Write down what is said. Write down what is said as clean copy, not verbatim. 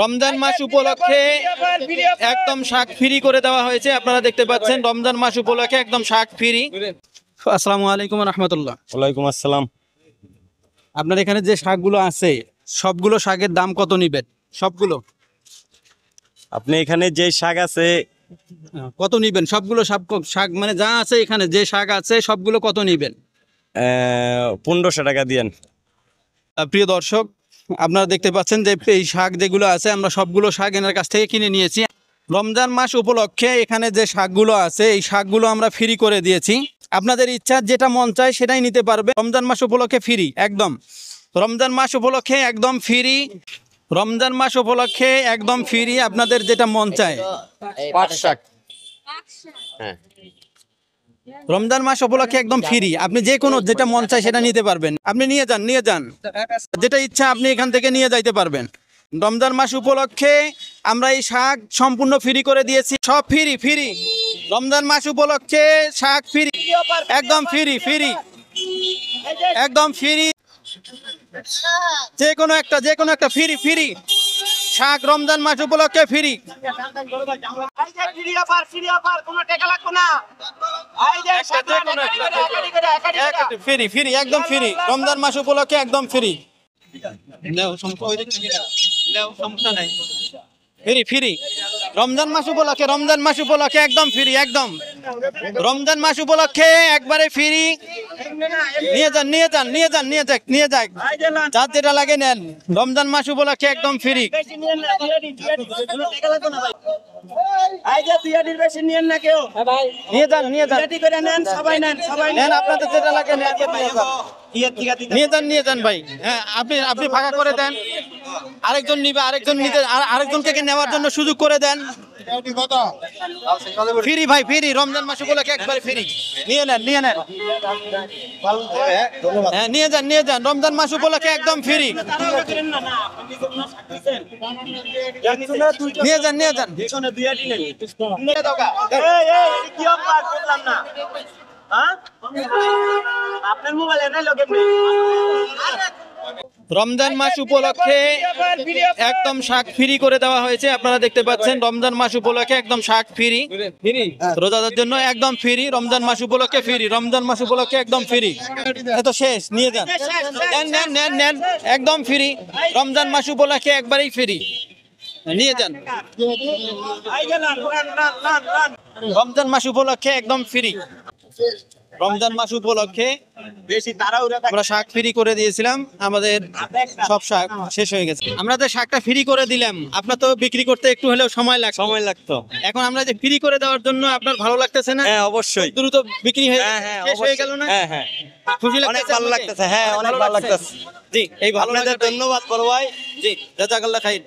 রমজান মাস উপলক্ষে একদম শাক ফ্রি করে দেওয়া হয়েছে। আপনারা দেখতে পাচ্ছেন রমজান মাস উপলক্ষে একদম শাক ফ্রি। আসসালামু আলাইকুম রহমতুল্লাহ। ওয়ালাইকুম আসসালাম। আপনার এখানে যে শাকগুলো আছে সবগুলো শাকের দাম কত নিবেন? সবগুলো আপনি এখানে যে শাক আছে কত নিবেন? সবগুলো শাক মানে যা আছে এখানে যে শাক আছে সবগুলো কত নিবেন? 1500 টাকা দিয়েন। প্রিয় দর্শক, আপনারা দেখতে পাচ্ছেন যে এই শাক যেগুলো আছে আমরা সবগুলো শাক এনার কাছ থেকে কিনে নিয়েছি। রমজান মাস উপলক্ষে এখানে যে শাকগুলো আছে এই শাকগুলো আমরা ফ্রি করে দিয়েছি। আপনাদের ইচ্ছা যেটা মন চায় সেটাই নিতে পারবে। রমজান মাস উপলক্ষে ফ্রি একদম। রমজান মাস উপলক্ষে একদম ফ্রি। রমজান মাস উপলক্ষে একদম ফ্রি, আপনাদের যেটা মন চায়। পাট শাক। হ্যাঁ, রমজান মাস উপলক্ষে একদম ফ্রি, আপনি যে কোনো যেটা মন চায় সেটা নিতে পারবেন। আপনি নিয়ে যান যেটা ইচ্ছা আপনি এখান থেকে নিয়ে যাইতে পারবেন। রমজান মাস উপলক্ষে আমরা এই শাক সম্পূর্ণ ফ্রি করে দিয়েছি, সব ফ্রি। রমজান মাস উপলক্ষে শাক ফ্রি, একদম ফ্রি একদম ফ্রি। যে কোনো একটা ফ্রি শাক রমজান মাস উপলক্ষে ফ্রি। ফ্রি একদম ফ্রি, রমজান মাস উপলক্ষে একদম ফ্রি। সমস্যা নাই, ফ্রি রমজান মাস উপলক্ষে একদম ফ্রি একদম। রমজান মাস উপলক্ষে একবারে ফ্রি। নিয়ে যাক যার যেটা লাগে নেন। রমজান মাস উপলক্ষে একদম ফ্রি। নিয়ে যান আপনাদের যেটা লাগে নিয়ে যান ভাই। হ্যাঁ, আপনি ফাঁকা করে দেন, আরেকজন নিবে, আরেকজনকে নেওয়ার জন্য সুযোগ করে দেন। ফ্রি ভাই, ফ্রি রমজান মাস উপলক্ষে একবার ফ্রি। নিয়ে নেন হ্যাঁ, নিয়ে যান রমজান মাস উপলক্ষে একদম ফ্রি। নিয়ে যান রমজান মাস উপলক্ষে একদম শাক ফ্রি করে দেওয়া হয়েছে। আপনারা দেখতে পাচ্ছেন রমজান মাস উপলক্ষে একদম শাক ফ্রি, রোজাদার জন্য একদম ফ্রি। রমজান মাস উপলক্ষে ফ্রি, রমজান মাস উপলক্ষে একদম ফ্রি। এত শেষ, নিয়ে যান নেন একদম ফ্রি। রমজান মাস উপলক্ষে একবারেই ফ্রি, নিয়ে যান। রমজান মাস উপলক্ষে একদম ফ্রি। রমজান মাস উপলক্ষে আমরা শাক ফ্রি করে দিয়েছিলাম, আমাদের সব শাক শেষ হয়ে গেছে। আমরা যে শাকটা ফ্রি করে দিলাম, আপনার তো বিক্রি করতে একটু হলেও সময় লাগতো। এখন আমরা যে ফ্রি করে দেওয়ার জন্য আপনার ভালো লাগতেছে না? হ্যাঁ, অবশ্যই দ্রুত বিক্রি হয়ে শেষ হয়ে গেল না? হ্যাঁ, খুশি লাগতেছে? অনেক ভালো লাগতেছে। হ্যাঁ, অনেক ভালো লাগতেছে। জি, এই ভালো আপনাদের ধন্যবাদ বড় ভাই। জি, জাযাকাল্লাহ খাইর।